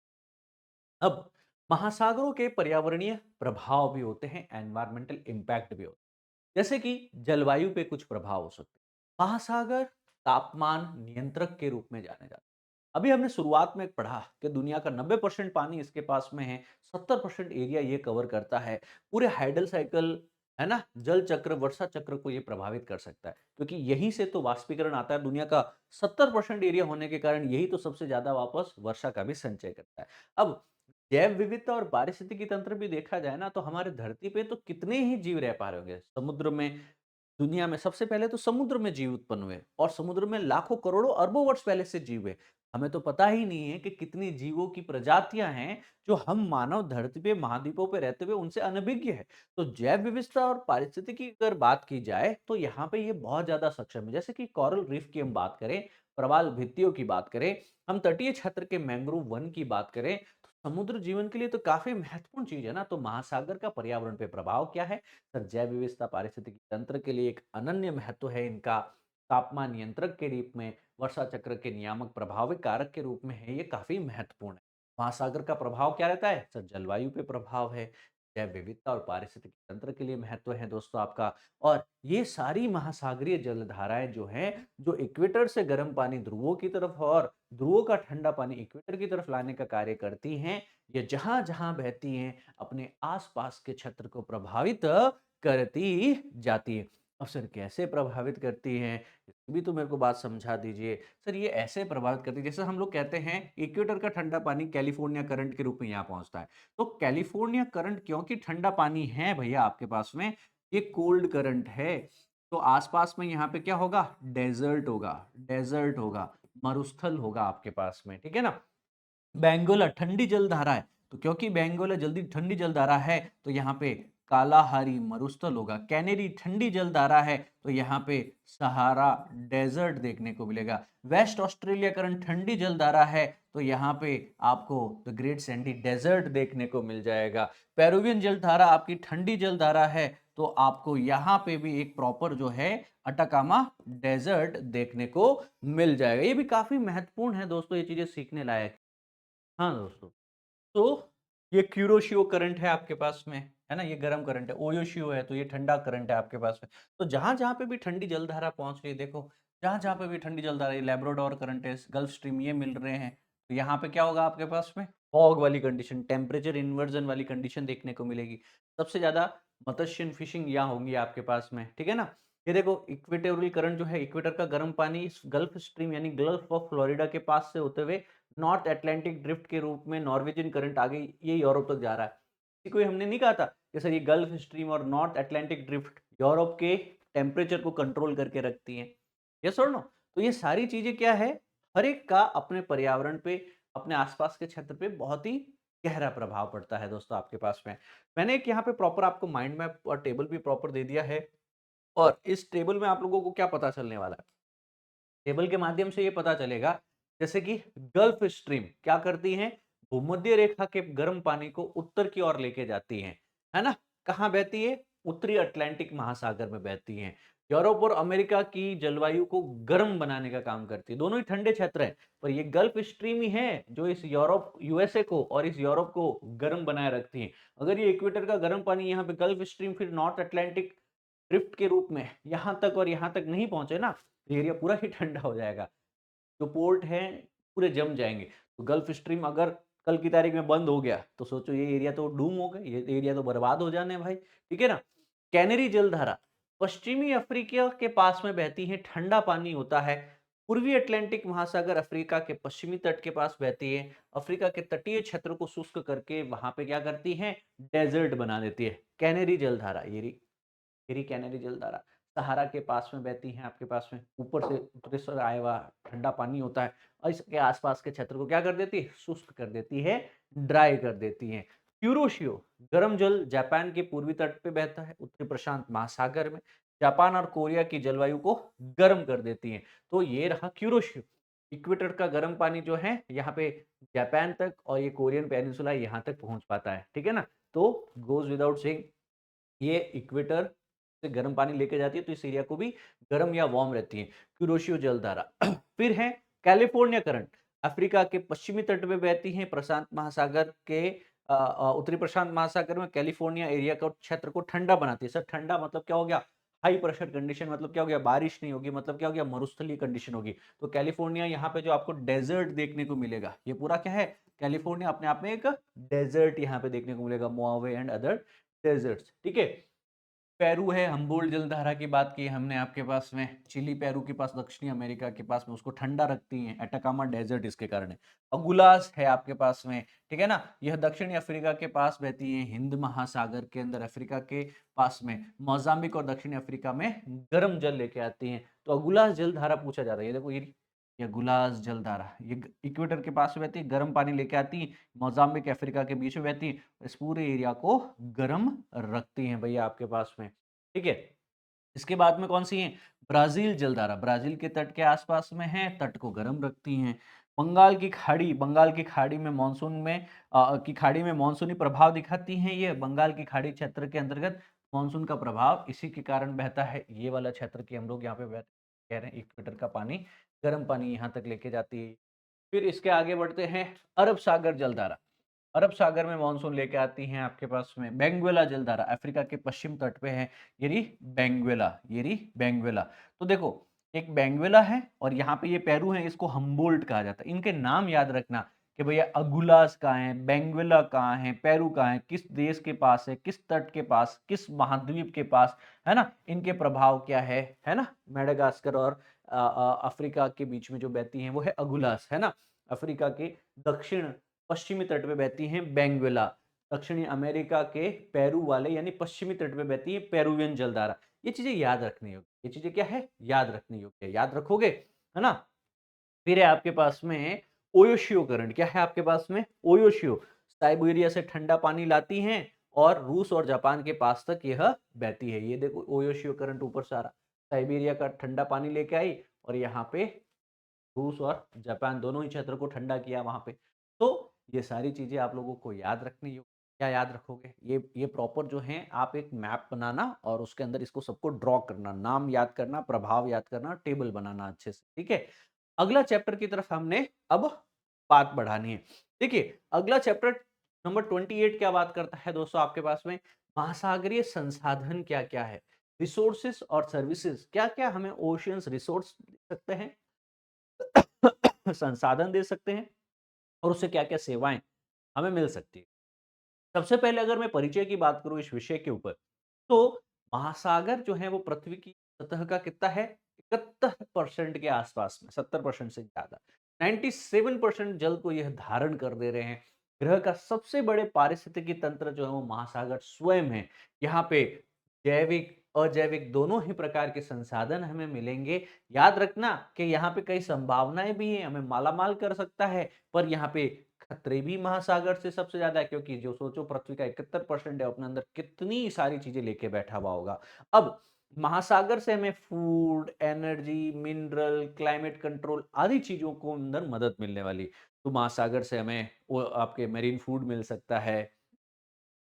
अब महासागरों के पर्यावरणीय प्रभाव भी होते हैं, एनवायरमेंटल इंपैक्ट भी होते हैं, जैसे कि जलवायु पे कुछ प्रभाव हो सकते हैं। महासागर तापमान नियंत्रक के रूप में जाने जाते हैं। अभी हमने शुरुआत में पढ़ा कि दुनिया का 90% पानी इसके पास में है, 70% एरिया ये कवर करता है। पूरे हाइडल साइकिल, है ना, जल चक्र, वर्षा चक्र को ये प्रभावित कर सकता है, क्योंकि यहीं से तो वाष्पीकरण आता है। दुनिया का 70% एरिया होने के कारण यही तो सबसे ज्यादा वापस वर्षा का भी संचय करता है। अब जैव विविधता और पारिस्थितिकी तंत्र भी देखा जाए ना, तो हमारे धरती पे तो कितने ही जीव रह पा रहे होंगे, समुद्र में दुनिया में सबसे पहले तो समुद्र में जीव उत्पन्न हुए और समुद्र में लाखों करोड़ों अरबों वर्ष पहले से जीव है। हमें तो पता ही नहीं है कि कितनी जीवों की प्रजातियां हैं जो हम मानव धरती पे महाद्वीपों पे रहते हुए उनसे अनभिज्ञ है। तो जैव विविधता और पारिस्थितिकी की अगर बात की जाए तो यहाँ पे ये बहुत ज्यादा सक्षम है। जैसे कि कोरल रीफ की हम बात करें, प्रवाल भित्तियों की बात करें, हम तटीय क्षेत्र के मैंग्रोव वन की बात करें, तो समुद्र जीवन के लिए तो काफी महत्वपूर्ण चीज है ना। तो महासागर का पर्यावरण पे प्रभाव क्या है सर? जैव विविधता पारिस्थितिकी तंत्र के लिए एक अनन्य महत्व है इनका। तापमान नियंत्रक के रूप में, वर्षा चक्र के नियामक प्रभावित कारक के रूप में है, ये काफी महत्वपूर्ण है। महासागर का प्रभाव क्या रहता है सर? जलवायु पे प्रभाव है, जैव विविधता और पारिस्थितिकी तंत्र के लिए महत्व है दोस्तों आपका। और ये सारी महासागरीय जलधाराएं जो हैं, जो इक्वेटर से गर्म पानी ध्रुवों की तरफ और ध्रुवों का ठंडा पानी इक्वेटर की तरफ लाने का कार्य करती हैं, ये जहां जहां बहती हैं अपने आसपास के क्षेत्र को प्रभावित करती जाती है। अब सर कैसे प्रभावित करती हैं? इसकी भी तो मेरे को बात समझा दीजिए। सर ये ऐसे प्रभावित करती है जैसे हम लोग कहते हैं इक्वेटर का ठंडा पानी कैलिफोर्निया करंट के रूप में यहाँ पहुँचता है। तो कैलिफोर्निया करंट क्योंकि ठंडा पानी है भैया आपके पास में, ये कोल्ड करंट है। तो आस-पास में यहाँ पे क्या होगा? डेज़र्ट होगा, मरुस्थल होगा आपके पास में, ठीक है ना? बेंगोला ठंडी जलधारा है, तो क्योंकि बेंगोला जल्दी ठंडी जलधारा है तो यहाँ पे कालाहारी मरुस्थल होगा। कैनेरी ठंडी जलधारा है तो यहाँ पे सहारा डेजर्ट देखने को मिलेगा। वेस्ट ऑस्ट्रेलिया करंट ठंडी जलधारा है तो यहाँ पे आपको द ग्रेट सैंडी डेजर्ट देखने को मिल जाएगा। पेरुवियन जलधारा आपकी ठंडी जलधारा है तो आपको यहाँ पे भी एक प्रॉपर जो है अटाकामा डेजर्ट देखने को मिल जाएगा। ये भी काफी महत्वपूर्ण है दोस्तों, ये चीजें सीखने लायक। हाँ दोस्तों, तो ये क्यूरोशियो करंट है आपके पास में, है ना? ये गर्म करंट है। ओयोशियो है तो ये ठंडा करंट है आपके पास में। तो जहाँ-जहाँ पे भी ठंडी जलधारा पहुँच रही है देखो, जहाँ-जहाँ पे भी ठंडी जलधारा, ये लैब्राडोर करंट है, गल्फ स्ट्रीम ये मिल रहे हैं। तो यहाँ पे क्या होगा आपके पास में? फॉग वाली कंडीशन, टेम्परेचर इन्वर्जन वाली कंडीशन देखने को मिलेगी। सबसे ज़्यादा मत्स्य फिशिंग यहाँ होंगी आपके पास में, ठीक है ना? ये देखो इक्वेटोरियल करंट जो है, इक्वेटर का गर्म पानी इस गल्फ स्ट्रीम यानी गल्फ ऑफ फ्लोरिडा के पास से होते हुए नॉर्थ अटलांटिक ड्रिफ्ट के रूप में नॉर्वेजियन करंट आगे ये यूरोप तक जा रहा है। इसी को हमने नहीं कहा था कि सर ये गल्फ स्ट्रीम और नॉर्थ अटलांटिक ड्रिफ्ट यूरोप के टेम्परेचर को कंट्रोल करके रखती हैं। यस और नो? तो ये सारी चीजें क्या है, हर एक का अपने पर्यावरण पे, अपने आसपास के क्षेत्र पे बहुत ही गहरा प्रभाव पड़ता है दोस्तों आपके पास में। मैंने एक यहाँ पे प्रॉपर आपको माइंड मैप और टेबल भी प्रॉपर दे दिया है। और इस टेबल में आप लोगों को क्या पता चलने वाला है? टेबल के माध्यम से ये पता चलेगा जैसे कि गल्फ स्ट्रीम क्या करती हैं, भूमध्य रेखा के गर्म पानी को उत्तर की ओर लेके जाती हैं, है ना? कहाँ बहती है? उत्तरी अटलांटिक महासागर में बहती हैं। यूरोप और अमेरिका की जलवायु को गर्म बनाने का काम करती है। दोनों ही ठंडे क्षेत्र हैं, पर ये गल्फ स्ट्रीम ही है जो इस यूरोप यूएसए को और इस यूरोप को गर्म बनाए रखती है। अगर ये इक्वेटर का गर्म पानी यहाँ पे गल्फ स्ट्रीम फिर नॉर्थ अटलांटिक ड्रिफ्ट के रूप में यहाँ तक और यहाँ तक नहीं पहुंचे ना, तो एरिया पूरा ही ठंडा हो जाएगा। जो पोर्ट हैं पूरे जम जाएँगे। तो गल्फ स्ट्रीम अगर कल की तारीख में बंद हो गया, तो सोचो ये एरिया तो डूम हो गए, ये एरिया तो बर्बाद हो जाने हैं भाई, ठीक है ना? कैनरी जलधारा पश्चिमी अफ्रीका के पास में बहती है, ठंडा पानी होता है। पूर्वी अटलांटिक महासागर अफ्रीका के पश्चिमी तट के पास बहती है। अफ्रीका के तटीय क्षेत्र को शुष्क करके वहाँ पे क्या करती हैं? डेज़र्ट बना देती है। कैनरी जलधारा ये रही कैनरी जलधारा। सहारा के पास में बहती हैं आपके पास में, ऊपर से उत्तरी से आया हुआ ठंडा पानी होता है और इसके आसपास के क्षेत्र को क्या कर देती है? शुष्क कर देती है, ड्राई कर देती है। क्यूरोशियो गर्म जल जापान के पूर्वी तट पे बहता है, उत्तरी प्रशांत महासागर में। जापान और कोरिया की जलवायु को गर्म कर देती है। तो ये रहा क्यूरोशियो। इक्वेटर का गर्म पानी जो है यहाँ पे जापान तक और ये कोरियन पेनिनसुला यहाँ तक पहुंच पाता है, ठीक है ना? तो गोज विदाउट सेइंग ये इक्वेटर से गर्म पानी लेके जाती है तो इस एरिया को भी गर्म या वार्म रहती है। कुरोशियो जलधारा फिर है कैलिफोर्निया करंट, अफ्रीका के पश्चिमी तट पे बहती है, प्रशांत महासागर के उत्तरी प्रशांत महासागर में कैलिफोर्निया एरिया का क्षेत्र को ठंडा बनाती है। सर ठंडा मतलब क्या हो गया? हाई प्रेशर कंडीशन मतलब क्या हो गया? बारिश नहीं होगी, मतलब क्या हो गया? मरुस्थलीय कंडीशन होगी। तो कैलिफोर्निया यहाँ पे जो आपको डेजर्ट देखने को मिलेगा, ये पूरा क्या है? कैलिफोर्निया अपने आप में एक डेजर्ट यहाँ पे देखने को मिलेगा, मोआवे एंड अदर डेजर्ट्स, ठीक है? पेरू है, हम्बोल्ट जलधारा की बात की हमने आपके पास में, चिली पेरू के पास, दक्षिणी अमेरिका के पास में, उसको ठंडा रखती हैं, एटाकामा डेजर्ट इसके कारण है। अगुलास है आपके पास में, ठीक है ना? यह दक्षिणी अफ्रीका के पास बहती है, हिंद महासागर के अंदर अफ्रीका के पास में, मोजाम्बिक और दक्षिणी अफ्रीका में गर्म जल लेके आती हैं। तो अगुलास जलधारा पूछा जा रहा है, ये देखो ये गुलास जलधारा, ये इक्वेटर के पास में बहती है, गर्म पानी लेके आती है, मोजाम्बिक अफ्रीका के बीच में बहती है, इस पूरे एरिया को गर्म रखती हैं भैया आपके पास में, ठीक है। इसके बाद में कौन सी है? ब्राजील जलधारा, ब्राजील के तट के आसपास में है, तट को गर्म रखती हैं। बंगाल की खाड़ी, बंगाल की खाड़ी में मानसून में की खाड़ी में मानसूनी प्रभाव दिखाती हैं, ये बंगाल की खाड़ी क्षेत्र के अंतर्गत मानसून का प्रभाव इसी के कारण बहता है, ये वाला क्षेत्र की हम लोग यहाँ पे कह रहे हैं, इक्वेटर का पानी, गर्म पानी यहाँ तक लेके जाती है। फिर इसके आगे बढ़ते हैं, अरब सागर जलधारा, अरब सागर में मानसून लेके आती हैं आपके पास में। बेंगुएला जलधारा अफ्रीका के पश्चिम तट पे है, ये रही बेंगुएला, ये रही बेंगुएला। तो देखो, एक बेंगुएला है और यहाँ पे ये पेरू है, इसको हम्बोल्ट कहा जाता है। इनके नाम याद रखना कि भैया अगुलास कहाँ है, बेंगुएला कहाँ है, पेरू कहाँ है, किस देश के पास है, किस तट के पास, किस महाद्वीप के पास, है ना? इनके प्रभाव क्या है ना? मेडागास्कर और अफ्रीका के बीच में जो बहती है वो है अगुलास, है ना? अफ्रीका के दक्षिण पश्चिमी तट पे बहती हैं बेंगुएला, दक्षिणी अमेरिका के पेरू वाले यानी पश्चिमी तट पे बहती है पेरुवियन जलधारा। ये चीजें याद रखनी होगी, ये चीजें क्या है, याद रखनी होगी, याद रखोगे, है ना? फिर है आपके पास में ओयोशियो करंट, क्या है आपके पास में? ओयोशियो, साइबेरिया से ठंडा पानी लाती हैं और रूस और जापान के पास तक यह बहती है। ये देखो ओयोशियो करंट ऊपर से आ रहा, साइबेरिया का ठंडा पानी लेके आई और यहाँ पे रूस और जापान दोनों ही क्षेत्र को ठंडा किया वहां पे। तो ये सारी चीजें आप लोगों को याद रखनी हो। क्या याद रखोगे? ये प्रॉपर जो है, आप एक मैप बनाना और उसके अंदर इसको सबको ड्रॉ करना, नाम याद करना, प्रभाव याद करना, टेबल बनाना अच्छे से, ठीक है। अगला चैप्टर की तरफ हमने अब बात बढ़ानी है। देखिए, अगला चैप्टर नंबर 28 क्या बात करता है दोस्तों आपके पास में? महासागरीय संसाधन क्या क्या है, रिसोर्सेस और सर्विसेज, क्या क्या हमें ओशियंस रिसोर्स दे सकते हैं, संसाधन दे सकते हैं और उससे क्या-क्या सेवाएँ हमें मिल सकती है। सबसे पहले अगर मैं परिचय की बात करूँ इस विषय के ऊपर, तो महासागर जो है वो पृथ्वी की सतह का कितना है? 71% के आसपास में, 70% से ज़्यादा। 97% जल को यह धारण कर दे रहे हैं। ग्रह का सबसे बड़े पारिस्थितिकी तंत्र जो है वो महासागर स्वयं है। यहाँ पे जैविक, अजैविक दोनों ही प्रकार के संसाधन हमें मिलेंगे। याद रखना कि यहाँ पे कई संभावनाएँ भी हैं, हमें मालामाल कर सकता है, पर यहाँ पे खतरे भी महासागर से सबसे ज्यादा है, क्योंकि जो सोचो पृथ्वी का 71% है, अपने अंदर कितनी सारी चीजें लेके बैठा हुआ होगा। अब महासागर से हमें food, energy, mineral, climate control आदि चीजों को अंदर मदद मिलने वाली। तो महासागर से हमें वो आपके मेरीन फूड मिल सकता है,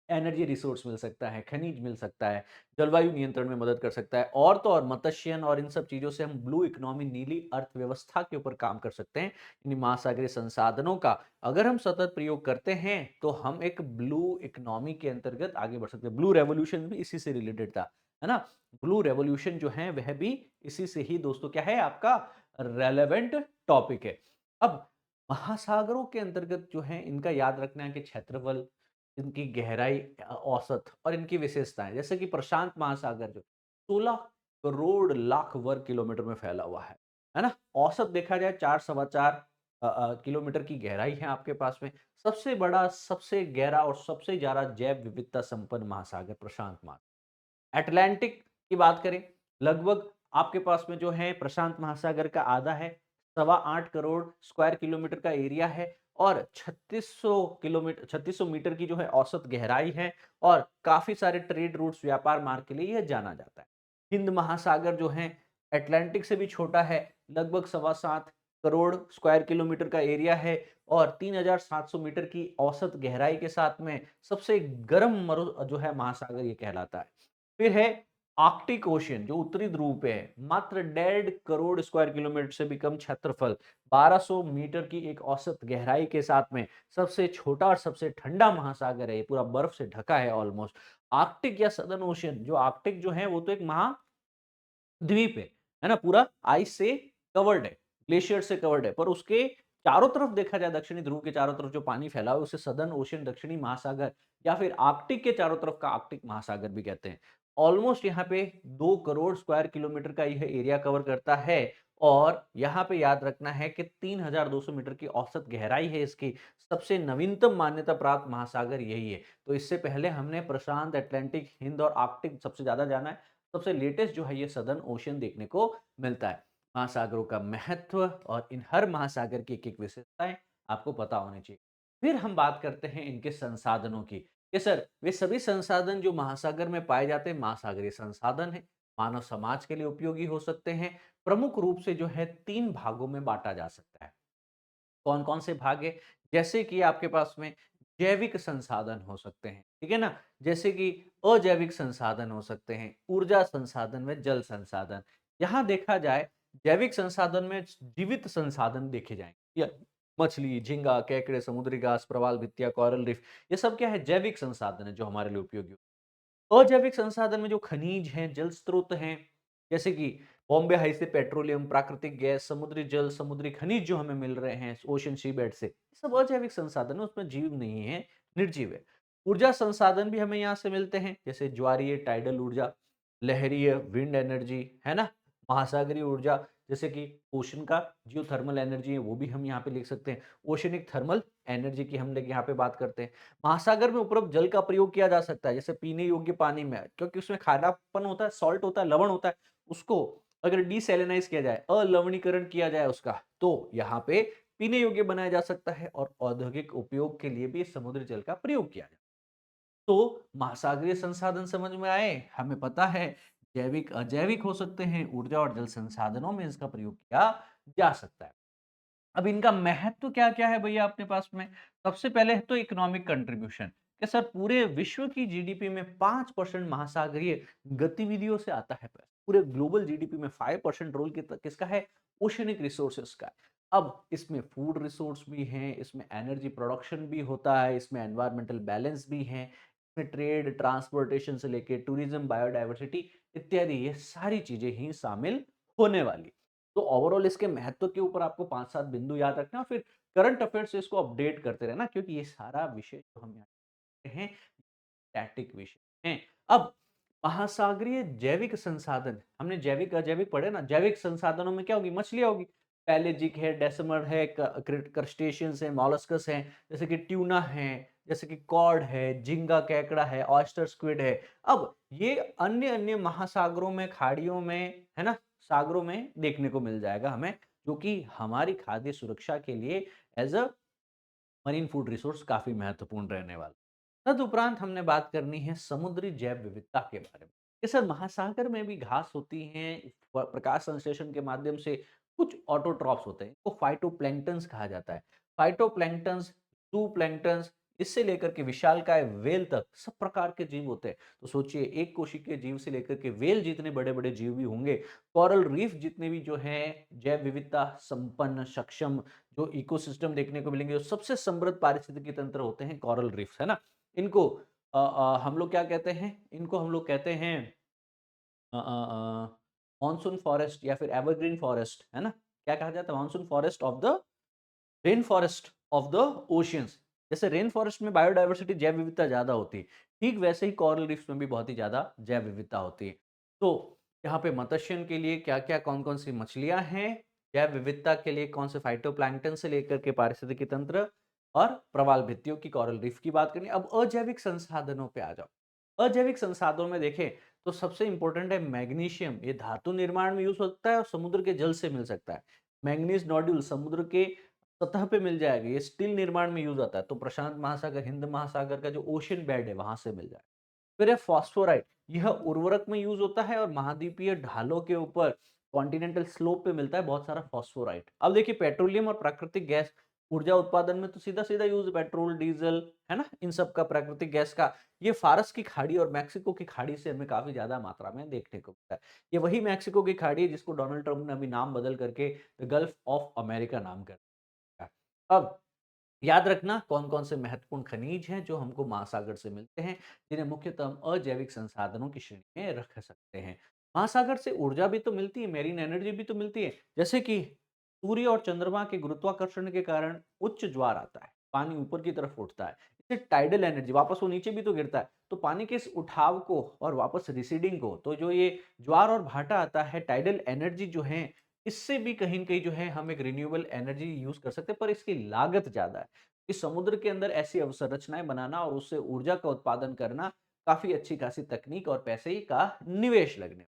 एनर्जी रिसोर्स मिल सकता है, खनिज मिल सकता है, जलवायु नियंत्रण में मदद कर सकता है, और तो और मत्स्यन और इन सब चीज़ों से हम ब्लू इकोनॉमी, नीली अर्थव्यवस्था के ऊपर काम कर सकते हैं। इन महासागरीय संसाधनों का अगर हम सतत प्रयोग करते हैं तो हम एक ब्लू इकोनॉमी के अंतर्गत आगे बढ़ सकते हैं। ब्लू रेवोल्यूशन भी इसी से रिलेटेड था, है ना? ब्लू रेवोल्यूशन जो है वह भी इसी से ही दोस्तों क्या है, आपका रेलेवेंट टॉपिक है। अब महासागरों के अंतर्गत जो है इनका याद रखना है कि क्षेत्रफल, इनकी गहराई, औसत और इनकी विशेषताएं, जैसे कि प्रशांत महासागर जो 16 करोड़ लाख वर्ग किलोमीटर में फैला हुआ है ना? औसत देखा जाए 4 सवा 4 किलोमीटर की गहराई है आपके पास में। सबसे बड़ा, सबसे गहरा और सबसे ज्यादा जैव विविधता संपन्न महासागर प्रशांत महासागर। अटलांटिक की बात करें, लगभग आपके पास में जो है प्रशांत महासागर का आधा है, 8.25 करोड़ स्क्वायर किलोमीटर का एरिया है और 3600 मीटर की जो है औसत गहराई है, और काफी सारे ट्रेड रूट्स, व्यापार मार्ग के लिए यह जाना जाता है। हिंद महासागर जो है अटलांटिक से भी छोटा है, लगभग 7.25 करोड़ स्क्वायर किलोमीटर का एरिया है और 3700 मीटर की औसत गहराई के साथ में सबसे गर्म मरु जो है महासागर ये कहलाता है। फिर है आर्कटिक ओशियन जो उत्तरी ध्रुव पे है, मात्र 1.5 करोड़ स्क्वायर किलोमीटर से भी कम क्षेत्रफल, 1200 मीटर की एक औसत गहराई के साथ में सबसे छोटा और सबसे ठंडा महासागर है। ये पूरा बर्फ से ढका है ऑलमोस्ट। आर्कटिक या सदर्न ओशियन, जो आर्कटिक जो है वो तो एक महाद्वीप है ना? पूरा आइस से कवर्ड है, ग्लेशियर से कवर्ड है, पर उसके चारों तरफ देखा जाए, दक्षिणी ध्रुव के चारों तरफ जो पानी फैला हुआ है उसे सदर्न ओशियन, दक्षिणी महासागर या फिर आर्कटिक के चारों तरफ का आर्कटिक महासागर भी कहते हैं। ऑलमोस्ट यहाँ पे 2 करोड़ स्क्वायर किलोमीटर का यह एरिया कवर करता है और यहाँ पे याद रखना है कि 3,200 मीटर की औसत गहराई है इसकी। सबसे नवीनतम मान्यता प्राप्त महासागर यही है। तो इससे पहले हमने प्रशांत, अटलांटिक, हिंद और आर्कटिक सबसे ज़्यादा जाना है। सबसे लेटेस्ट जो है ये सदर्न ओशियन देखने को मिलता है। महासागरों का महत्व और इन हर महासागर की एक-एक विशेषताएँ आपको पता होनी चाहिए। फिर हम बात करते हैं इनके संसाधनों की। कि सर वे सभी संसाधन जो महासागर में पाए जाते हैं महासागरीय संसाधन है, मानव समाज के लिए उपयोगी हो सकते हैं। प्रमुख रूप से जो है 3 भागों में बाँटा जा सकता है। कौन-कौन से भाग है? जैसे कि आपके पास में जैविक संसाधन हो सकते हैं, ठीक है ना? जैसे कि अजैविक संसाधन हो सकते हैं, ऊर्जा संसाधन में जल संसाधन। यहाँ देखा जाए जैविक संसाधन में जीवित संसाधन देखे जाएँगे या मछली, झींगा, केकड़े, समुद्री घास, प्रवाल भित्तियाँ, कोरल रीफ ये सब क्या है जैविक संसाधन है जो हमारे लिए उपयोगी अजैविक संसाधन में जो खनिज हैं, जल स्रोत हैं, जैसे कि बॉम्बे हाई से पेट्रोलियम, प्राकृतिक गैस, समुद्री जल, समुद्री खनिज जो हमें मिल रहे हैं ओशन सी बेड से, ये सब अजैविक संसाधन है, उसमें जीव नहीं है, निर्जीव है। ऊर्जा संसाधन भी हमें यहाँ से मिलते हैं, जैसे ज्वारीय टाइडल ऊर्जा, लहरीय विंड एनर्जी, है ना? महासागरीय ऊर्जा, जैसे कि ओशन का जियोथर्मल एनर्जी है, वो भी हम यहाँ पे लिख सकते हैं। ओशनिक थर्मल एनर्जी की हम लोग यहाँ पे बात करते हैं। महासागर में उपलब्ध जल का प्रयोग किया जा सकता है जैसे पीने योग्य पानी में क्योंकि उसमें खारापन होता है सॉल्ट होता है लवण होता है उसको अगर डिसैलिनाइज किया जाए अलवणीकरण किया जाए उसका तो यहाँ पे पीने योग्य बनाया जा सकता है और औद्योगिक उपयोग के लिए भी समुद्री जल का प्रयोग किया जाए तो महासागरीय संसाधन समझ में आए हमें पता है जैविक अजैविक हो सकते हैं ऊर्जा और जल संसाधनों में इसका प्रयोग किया जा सकता है अब इनका महत्व क्या-क्या है भैया अपने पास में? सबसे पहले है तो इकोनॉमिक कंट्रीब्यूशन कि सर पूरे विश्व की जीडीपी में 5% महासागरीय गतिविधियों से आता है। पूरे ग्लोबल जीडीपी में 5% रोल किसका है? ओशियनिक रिसोर्सेज का। अब इसमें फूड रिसोर्स भी हैं, इसमें एनर्जी प्रोडक्शन भी होता है, इसमें एनवायरमेंटल बैलेंस भी है, इसमें ट्रेड, ट्रांसपोर्टेशन से लेके टूरिज्म, बायोडायवर्सिटी इत्यादि ये सारी चीजें ही शामिल होने वाली। तो ओवरऑल इसके महत्व के ऊपर आपको 5-7 बिंदु याद रखना और फिर करंट अफेयर्स से इसको अपडेट करते रहना क्योंकि ये सारा विषय जो हम यहाँ करते हैं स्टैटिक विषय हैं। अब महासागरीय जैविक संसाधन हमने जैविक अजैविक पढ़े ना जैविक संसाधनों में क्या होगी मछलियाँ होगी पैलेजिक है डेसिमर है क्रस्टेशियंस है मॉलस्कस हैं जैसे कि ट्यूना है जैसे कि कॉड है झींगा केकड़ा है ऑयस्टर स्क्विड है अब ये अन्य अन्य महासागरों में खाड़ियों में है ना सागरों में देखने को मिल जाएगा हमें जो कि हमारी खाद्य सुरक्षा के लिए as a marine food resource काफी महत्वपूर्ण रहने वाला तदुपरांत हमने बात करनी है समुद्री जैव विविधता के बारे में कि सर महासागर में भी घास होती हैं प्रकाश संश्लेषण के माध्यम से कुछ ऑटोट्रॉप्स होते हैं इनको फाइटोप्लैंक्टन्स कहा जाता है फाइटोप्लैंक्टन्स जूप्लैंक्टन्स इससे लेकर के विशालकाय वेल तक सब प्रकार के जीव होते हैं तो सोचिए एक कोशिकीय जीव से लेकर के वेल जितने बड़े बड़े जीव भी होंगे कोरल रीफ जितने भी जो हैं जैव विविधता संपन्न सक्षम जो इकोसिस्टम देखने को मिलेंगे, जो सबसे समृद्ध पारिस्थितिकी तंत्र होते हैं कोरल रीफ्स, है ना? इनको हम लोग क्या कहते हैं? इनको हम लोग कहते हैं मॉनसून फॉरेस्ट या फिर एवरग्रीन फॉरेस्ट, है ना? क्या कहा जाता है? Monsoon forest of the rain forest of the oceans. जैसे रेन फॉरेस्ट में बायोडायवर्सिटी जैव विविधता ज़्यादा होती है, ठीक वैसे ही कोरल रीफ्स में भी बहुत ही ज़्यादा जैव विविधता होती है। तो यहाँ पे मत्स्यन के लिए क्या-क्या, कौन-कौन सी मछलियाँ हैं, जैव विविधता के लिए कौन से फाइटोप्लैंक्टन से लेकर के पारिस्थितिकी तंत्र और प्रवाल भित्तियों की कोरल रीफ की बात करनी। अब अजैविक संसाधनों पे आ जाओ। अजैविक संसाधनों में देखें तो सबसे इम्पोर्टेंट है मैग्नीशियम, ये धातु निर्माण में यूज़ होता है और समुद्र के जल से मिल सकता है। मैंगनीज नोड्यूल समुद्र के सतह पे मिल जाएगा, ये स्टील निर्माण में यूज़ आता है, तो प्रशांत महासागर, हिंद महासागर का जो ओशियन बेड है, वहाँ से मिल जाएगा। फिर है फास्फोराइट, यह उर्वरक में यूज़ होता है और महाद्वीपीय ढालों के ऊपर कॉन्टिनेंटल स्लोप पे मिलता है बहुत सारा फास्फोराइट। अब देखिए पेट्रोलियम और प्राकृतिक गैस ऊर्जा उत्पादन में तो सीधा-सीधा यूज़ पेट्रोल, डीज़ल, है ना? इन सब का प्राकृतिक गैस का, ये फारस की खाड़ी और मेक्सिको की खाड़ी से हमें काफ़ी ज़्यादा मात्रा में देखने को मिलता है। ये वही मेक्सिको की खाड़ी है जिसको डोनाल्ड ट्रम्प ने अभी नाम बदल करके द गल्फ ऑफ अमेरिका नाम कर दिया। अब याद रखना कौन-कौन से महत्वपूर्ण खनिज हैं जो हमको महासागर से मिलते हैं, जिन्हें मुख्यतः हम अजैविक संसाधनों की श्रेणी में रख सकते हैं। महासागर से ऊर्जा भी तो मिलती है, मेरीन एनर्जी भी तो मिलती है, जैसे कि सूर्य और चंद्रमा के गुरुत्वाकर्षण के कारण उच्च ज्वार आता है पानी ऊपर की तरफ उठता है। इसे टाइडल एनर्जी, वापस वो नीचे भी तो गिरता है। तो पानी के इस उठाव को और वापस रिसीडिंग को, तो जो ये ज्वार और भाटा आता है, टाइडल एनर्जी जो है, इससे भी कहीं न कहीं जो है हम एक रिन्यूएबल एनर्जी यूज़ कर सकते हैं, पर इसकी लागत ज़्यादा है। इस समुद्र के अंदर ऐसी अवसंरचनाएँ बनाना और उससे ऊर्जा का उत्पादन करना काफ़ी अच्छी खासी तकनीक और पैसे का निवेश लगने।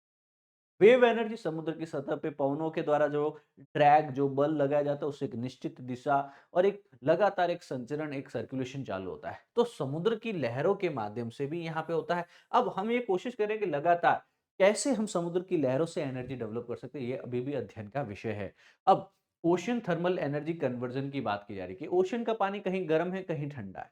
वेव एनर्जी, समुद्र की सतह पे पवनों के द्वारा जो ड्रैग, जो बल लगाया जाता है, उससे एक निश्चित दिशा और एक लगातार एक संचरण, एक सर्कुलेशन चालू होता है। तो समुद्र की लहरों के माध्यम से भी यहाँ पे होता है। अब हम ये कोशिश करें कि लगातार कैसे हम समुद्र की लहरों से एनर्जी डेवलप कर सकते हैं, ये अभी भी अध्ययन का विषय है। अब ओशन थर्मल एनर्जी कन्वर्जन की बात की जा रही है कि ओशन का पानी कहीं गर्म है, कहीं ठंडा है।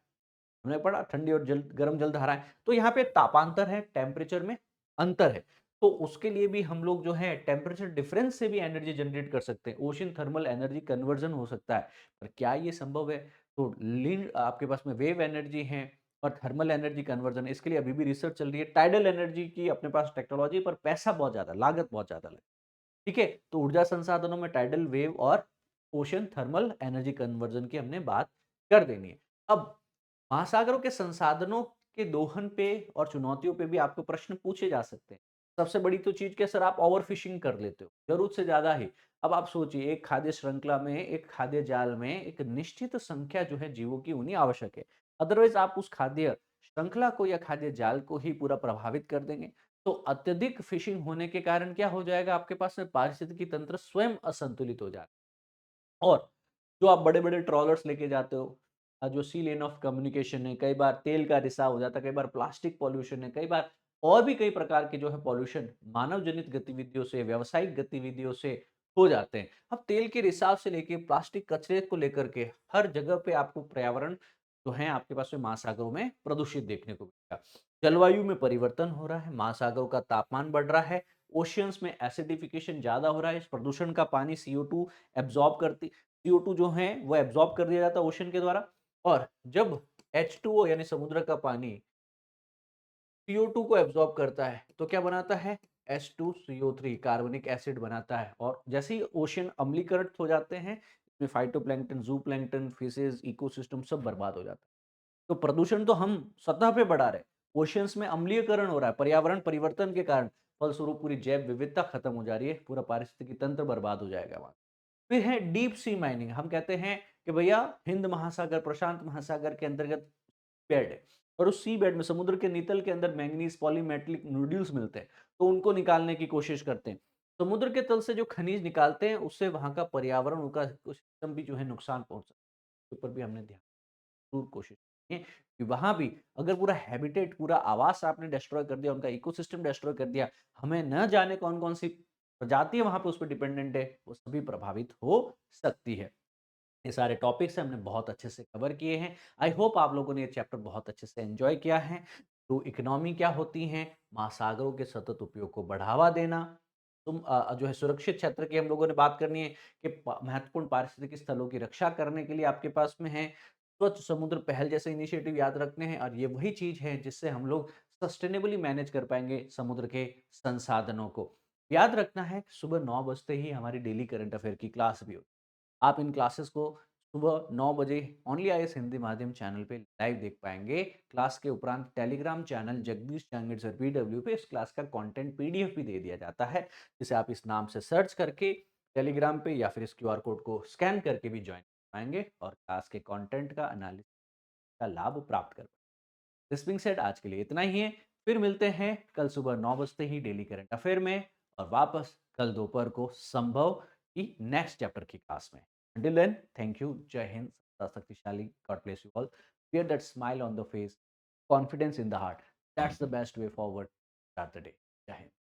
हमने पढ़ा ठंडी और जल गर्म जल धाराएँ, तो यहाँ पे तापांतर है, टेम्परेचर में अंतर है। तो उसके लिए भी हम लोग जो है टेम्परेचर डिफरेंस से भी एनर्जी जनरेट कर सकते हैं। ओशन थर्मल एनर्जी कन्वर्जन हो सकता है। पर क्या ये संभव है? तो लिंड आपके पास में वेव एनर्जी है और थर्मल एनर्जी कन्वर्जन, इसके लिए अभी भी रिसर्च चल रही है। टाइडल एनर्जी की अपने पास टेक्नोलॉजी, पर पैसा बहुत ज़्यादा, लागत बहुत ज़्यादा लगे। ठीक है? तो ऊर्जा संसाधनों में टाइडल, वेव और ओशन थर्मल एनर्जी कन्वर्जन की हमने बात कर देनी है। अब महासागरों के संसाधनों के दोहन पे और चुनौतियों पे भी आपको प्रश्न पूछे जा सकते हैं। सबसे बड़ी तो चीज़ क्या सर, आप ओवरफिशिंग कर लेते हो, ज़रूरत से ज़्यादा ही। अब आप सोचिए, एक खाद्य श्रृंखला में, एक खाद्य जाल में एक निश्चित संख्या जो है जीवों की होनी आवश्यक है। अदरवाइज़ आप उस खाद्य श्रृंखला को या खाद्य जाल को ही पूरा प्रभावित कर देंगे। तो अत्यधिक फिशिंग होने के कारण क्या हो जाएगा, आपके पास में पारिस्थितिकी तंत्र स्वयं असंतुलित हो जाएगा। और जो आप बड़े-बड़े ट्रॉलर्स लेके जाते हो, जो सी लेन ऑफ कम्युनिकेशन है, कई बार तेल का रिसाव हो जाता है, कई बार प्लास्टिक पॉल्यूशन है, कई बार और भी कई प्रकार के जो है पॉल्यूशन मानव जनित गतिविधियों से, व्यावसायिक गतिविधियों से हो जाते हैं। अब तेल के रिसाव से लेके प्लास्टिक कचरे को लेकर के हर जगह पे आपको पर्यावरण जो है आपके पास में महासागरों में प्रदूषित देखने को मिलेगा। जलवायु में परिवर्तन हो रहा है, महासागरों का तापमान बढ़ रहा है, ओशियंस में एसिडिफिकेशन ज़्यादा हो रहा है, इस प्रदूषण का पानी CO2 एब्ज़ॉर्ब करती, CO2 जो है वो एब्ज़ॉर्ब कर दिया जाता है ओशन के द्वारा। और जब H2O यानी समुद्र का पानी CO2 को एब्ज़ॉर्ब करता है, तो क्या बनाता है? H2CO3 कार्बनिक एसिड बनाता है। और जैसे ही ओशन अम्लीकरण हो जाते हैं, इसमें फाइटोप्लैंक्टन, ज़ूप्लैंक्टन, फिशेज़, इकोसिस्टम सब बर्बाद हो जाता है। तो प्रदूषण तो हम सतह पे बढ़ा रहे हैं, ओशियंस में अम्लीयकरण हो रहा है, पर्यावरण परिवर्तन के कारण फलस्वरूप पूरी जैव विविधता खत्म हो जा रही है, पूरा पारिस्थितिकी तंत्र बर्बाद हो जाएगा वहाँ। फिर है डीप सी माइनिंग। हम कहते हैं कि भैया हिंद महासागर, प्रशांत महासागर के अंतर्गत बेड है और उस सी बेड में, समुद्र के नितल के अंदर मैंगनीज पॉलीमेटलिक नोड्यूल्स मिलते हैं, तो उनको निकालने की कोशिश करते हैं। समुद्र के तल से जो खनिज निकालते हैं, उससे वहाँ का पर्यावरण, उनका इकोसिस्टम भी जो है नुकसान पहुँच सकता है। ऊपर भी हमने ध्यान ज़रूर कोशिश की है कि वहाँ भी अगर पूरा हैबिटेट, पूरा आवास आपने डिस्ट्रॉय कर दिया, उनका इकोसिस्टम डिस्ट्रॉय कर दिया, हमें न जाने कौन-कौन सी प्रजातियाँ वहाँ पे उस पे डिपेंडेंट है, वो सभी प्रभावित हो सकती है। ये सारे टॉपिक्स हमने बहुत अच्छे से कवर किए हैं। आई होप आप लोगों ने ये चैप्टर बहुत अच्छे से एन्जॉय किया है। तो इकोनॉमी क्या होती है, महासागरों के सतत उपयोग को बढ़ावा देना, जो है सुरक्षित क्षेत्र की हम लोगों ने बात करनी है कि महत्वपूर्ण पारिस्थितिक स्थलों की रक्षा करने के लिए आपके पास में है स्वच्छ समुद्र पहल जैसे इनिशिएटिव याद रखने हैं, और ये वही चीज है जिससे हम लोग सस्टेनेबली मैनेज कर पाएंगे समुद्र के संसाधनों को। याद रखना है कि सुबह 9 बजते ही हमारी डेली करंट अफेयर की क्लास भी होती है। आप इन क्लासेस को सुबह 9 बजे ओनली आईएएस हिंदी माध्यम चैनल पे लाइव देख पाएंगे। क्लास के उपरांत Telegram channel Jagdish Jangid sir PW पे इस क्लास का कंटेंट PDF भी दे दिया जाता है, जिसे आप इस नाम से सर्च करके टेलीग्राम पे या फिर इस QR कोड को स्कैन करके भी ज्वाइन पाएंगे और क्लास के कंटेंट का एनालिसिस का लाभ प्राप्त कर पाएंगे। दिस बीइंग सेड, आज के लिए इतना ही है। फिर मिलते हैं कल सुबह 9 बजते ही डेली करंट अफेयर में, और वापस कल दोपहर को संभव की नेक्स्ट चैप्टर की क्लास में। Until then, thank you. Jai Hind, Sata Shaktishalli. God bless you all. Wear that smile on the face, confidence in the heart. That's the best way forward. Start the day. Jai Hind.